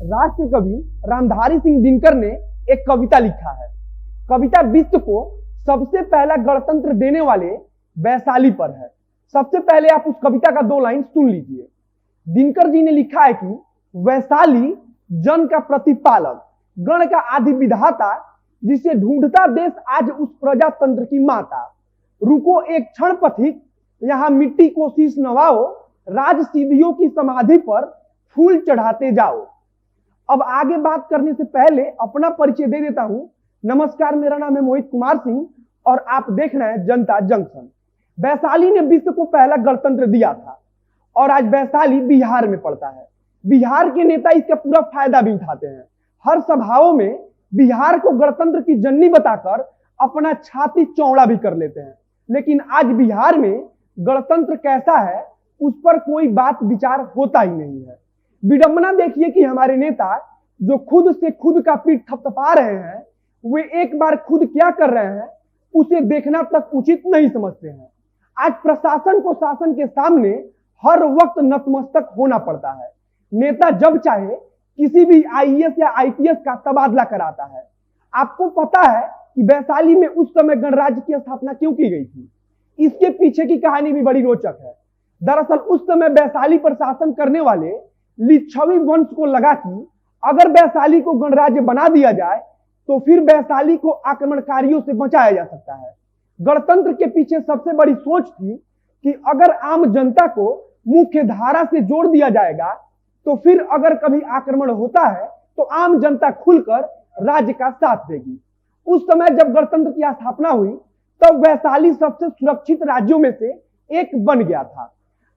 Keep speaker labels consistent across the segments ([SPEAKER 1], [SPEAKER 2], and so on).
[SPEAKER 1] राष्ट्र कवि रामधारी सिंह दिनकर ने एक कविता लिखा है। कविता विश्व को सबसे पहला गणतंत्र देने वाले वैशाली पर है। सबसे पहले आप उस कविता का 2 लाइन सुन लीजिए। दिनकर जी ने लिखा है कि वैशाली जन का प्रतिपालक, गण का आदि विधाता, जिसे ढूंढता देश आज उस प्रजातंत्र की माता। रुको एक क्षण पथिक, यहाँ मिट्टी को शीश नवाओ, राज सिद्धियों की समाधि पर फूल चढ़ाते जाओ। अब आगे बात करने से पहले अपना परिचय दे देता हूं। नमस्कार, मेरा नाम है मोहित कुमार सिंह और आप देख रहे हैं जनता जंक्शन। वैशाली ने विश्व को पहला गणतंत्र दिया था और आज वैशाली बिहार में पड़ता है। बिहार के नेता इसका पूरा फायदा भी उठाते हैं। हर सभाओं में बिहार को गणतंत्र की जननी बताकर अपना छाती चौड़ा भी कर लेते हैं। लेकिन आज बिहार में गणतंत्र कैसा है उस पर कोई बात विचार होता ही नहीं है। विडंबना देखिए कि हमारे नेता जो खुद से खुद का पीठ थपथपा रहे हैं, वे एक बार खुद क्या कर रहे हैं उसे देखना तक उचित नहीं समझते हैं। आज प्रशासन को शासन के सामने हर वक्त नतमस्तक होना पड़ता है। नेता जब चाहे किसी भी आईएएस या आईपीएस का तबादला कराता है। आपको पता है कि वैशाली में उस समय गणराज्य की स्थापना क्यों की गई थी? इसके पीछे की कहानी भी बड़ी रोचक है। दरअसल उस समय वैशाली पर शासन करने वाले लिच्छवी वंश को लगा कि अगर वैशाली को गणराज्य बना दिया जाए तो फिर वैशाली को आक्रमणकारियों से बचाया जा सकता है। गणतंत्र के पीछे सबसे बड़ी सोच थी कि अगर आम जनता को मुख्य धारा से जोड़ दिया जाएगा तो फिर अगर कभी आक्रमण होता है तो आम जनता खुलकर राज्य का साथ देगी। उस समय जब गणतंत्र की स्थापना हुई तब वैशाली सबसे सुरक्षित राज्यों में से एक बन गया था।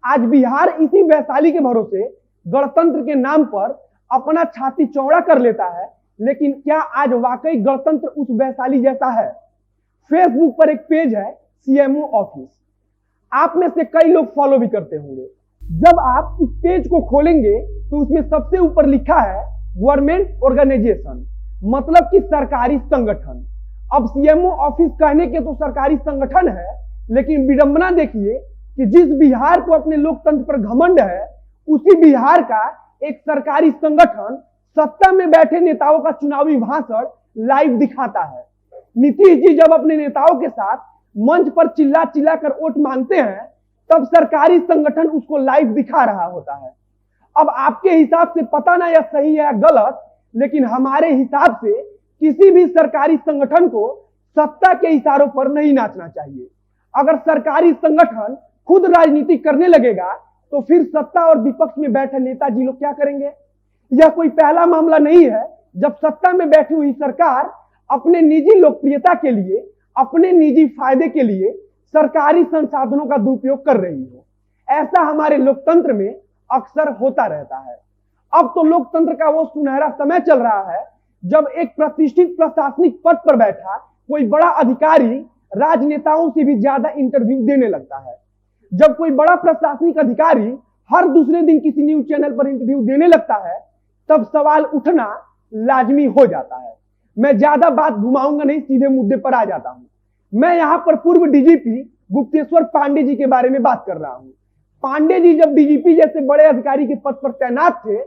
[SPEAKER 1] आज बिहार इसी वैशाली के भरोसे गणतंत्र के नाम पर अपना छाती चौड़ा कर लेता है। लेकिन क्या आज वाकई गणतंत्र उस वैशाली जैसा है? फेसबुक पर एक पेज है सीएमओ ऑफिस, आप में से कई लोग फॉलो भी करते होंगे। जब आप इस पेज को खोलेंगे तो उसमें सबसे ऊपर लिखा है गवर्नमेंट ऑर्गेनाइजेशन, मतलब कि सरकारी संगठन। अब सीएमओ ऑफिस कहने के तो सरकारी संगठन है, लेकिन विडंबना देखिए कि जिस बिहार को अपने लोकतंत्र पर घमंड है उसी बिहार का एक सरकारी संगठन सत्ता में बैठे नेताओं का चुनावी भाषण लाइव दिखाता है। नीतीश जी जब अपने नेताओं के साथ मंच पर चिल्ला चिल्ला कर वोट मांगते हैं तब सरकारी संगठन उसको लाइव दिखा रहा होता है। अब आपके हिसाब से पता ना यह सही है या गलत, लेकिन हमारे हिसाब से किसी भी सरकारी संगठन को सत्ता के इशारों पर नहीं नाचना चाहिए। अगर सरकारी संगठन खुद राजनीति करने लगेगा तो फिर सत्ता और विपक्ष में बैठे नेताजी लोग क्या करेंगे? यह कोई पहला मामला नहीं है जब सत्ता में बैठी हुई सरकार अपने निजी लोकप्रियता के लिए, अपने निजी फायदे के लिए सरकारी संसाधनों का दुरुपयोग कर रही हो। ऐसा हमारे लोकतंत्र में अक्सर होता रहता है। अब तो लोकतंत्र का वो सुनहरा समय चल रहा है जब एक प्रतिष्ठित प्रशासनिक पद पर बैठा कोई बड़ा अधिकारी राजनेताओं से भी ज्यादा इंटरव्यू देने लगता है। जब कोई बड़ा प्रशासनिक अधिकारी हर दूसरे दिन किसी न्यूज चैनल पर इंटरव्यू देने लगता है तब सवाल उठना लाजमी हो जाता है। मैं ज्यादा बात घुमाऊंगा नहीं, सीधे मुद्दे पर आ जाता हूं। मैं यहां पर पूर्व डीजीपी गुप्तेश्वर पांडे जी के बारे में बात कर रहा हूं। पांडे जी जब डीजीपी जैसे बड़े अधिकारी के पद पर तैनात थे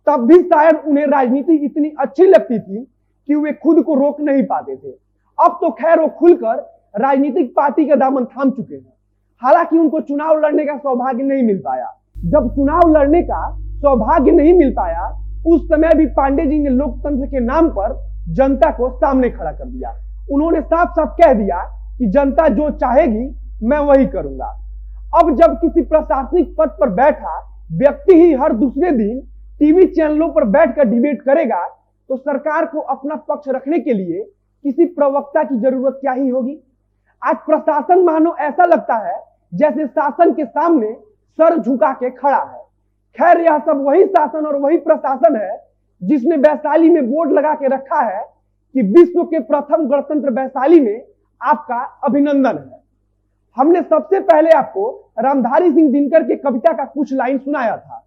[SPEAKER 1] तब भी शायद उन्हें राजनीति इतनी अच्छी लगती थी कि वे खुद को रोक नहीं पाते थे। अब तो खैर वो खुलकर राजनीतिक पार्टी का दामन थाम चुके हैं। हालांकि उनको चुनाव लड़ने का सौभाग्य नहीं मिल पाया। जब चुनाव लड़ने का सौभाग्य नहीं मिल पाया उस समय भी पांडे जी ने लोकतंत्र के नाम पर जनता को सामने खड़ा कर दिया। उन्होंने साफ साफ कह दिया कि जनता जो चाहेगी मैं वही करूंगा। अब जब किसी प्रशासनिक पद पर बैठा व्यक्ति ही हर दूसरे दिन टीवी चैनलों पर बैठकर डिबेट करेगा तो सरकार को अपना पक्ष रखने के लिए किसी प्रवक्ता की जरूरत क्या ही होगी। आज प्रशासन मानो ऐसा लगता है जैसे शासन के सामने सर झुका के खड़ा है। खैर यह सब वही शासन और वही प्रशासन है जिसने वैशाली में बोर्ड लगा के रखा है कि विश्व के प्रथम गणतंत्र वैशाली में आपका अभिनंदन है। हमने सबसे पहले आपको रामधारी सिंह दिनकर के कविता का कुछ लाइन सुनाया था।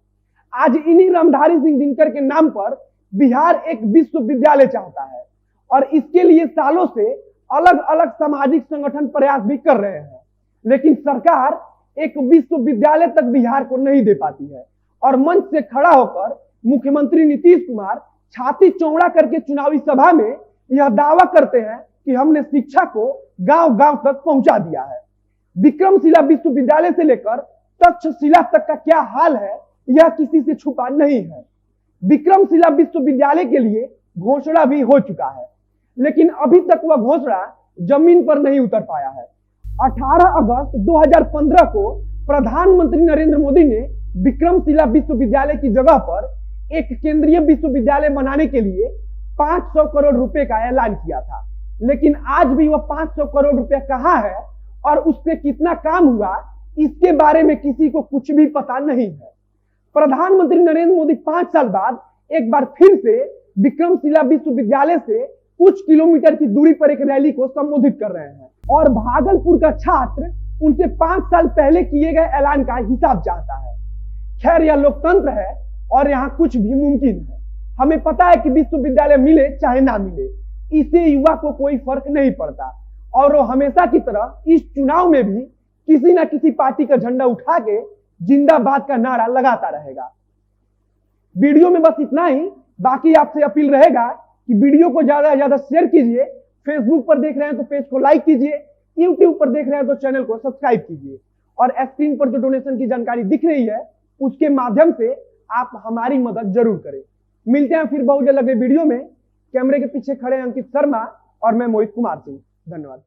[SPEAKER 1] आज इन्हीं रामधारी सिंह दिनकर के नाम पर बिहार एक विश्वविद्यालय चाहता है और इसके लिए सालों से अलग अलग सामाजिक संगठन प्रयास भी कर रहे हैं, लेकिन सरकार एक विश्वविद्यालय तक बिहार को नहीं दे पाती है और मंच से खड़ा होकर मुख्यमंत्री नीतीश कुमार छाती चौड़ा करके चुनावी सभा में यह दावा करते हैं कि हमने शिक्षा को गांव गांव तक पहुंचा दिया है। विक्रमशिला विश्वविद्यालय से लेकर तक्षशिला तक का क्या हाल है यह किसी से छुपा नहीं है। विक्रमशिला विश्वविद्यालय के लिए घोषणा भी हो चुका है, लेकिन अभी तक वह घोषणा जमीन पर नहीं उतर पाया है। 18 अगस्त 2015 को प्रधानमंत्री नरेंद्र मोदी ने विक्रमशिला विश्वविद्यालय की जगह पर एक केंद्रीय विश्वविद्यालय बनाने के लिए 500 करोड़ रुपए का ऐलान किया था, लेकिन आज भी वह 500 करोड़ रुपए कहां है और उससे कितना काम हुआ इसके बारे में किसी को कुछ भी पता नहीं है। प्रधानमंत्री नरेंद्र मोदी 5 साल बाद एक बार फिर से विक्रमशिला विश्वविद्यालय से कुछ किलोमीटर की दूरी पर एक रैली को संबोधित कर रहे हैं और भागलपुर का छात्र उनसे 5 साल पहले किए गए ऐलान का हिसाब चाहता है। खैर, यह लोकतंत्र है और यहाँ कुछ भी मुमकिन है। हमें पता है कि विश्वविद्यालय मिले चाहे ना मिले, इससे युवा को कोई फर्क नहीं पड़ता और वो हमेशा की तरह इस चुनाव में भी किसी ना किसी पार्टी का झंडा उठा के जिंदाबाद का नारा लगाता रहेगा। वीडियो में बस इतना ही। बाकी आपसे अपील रहेगा कि वीडियो को ज्यादा से ज्यादा शेयर कीजिए। फेसबुक पर देख रहे हैं तो पेज को लाइक कीजिए, यूट्यूब पर देख रहे हैं तो चैनल को सब्सक्राइब कीजिए और स्क्रीन पर जो डोनेशन की जानकारी दिख रही है उसके माध्यम से आप हमारी मदद जरूर करें। मिलते हैं फिर बहुत जल्द अगले वीडियो में। कैमरे के पीछे खड़े अंकित शर्मा और मैं मोहित कुमार सिंह। धन्यवाद।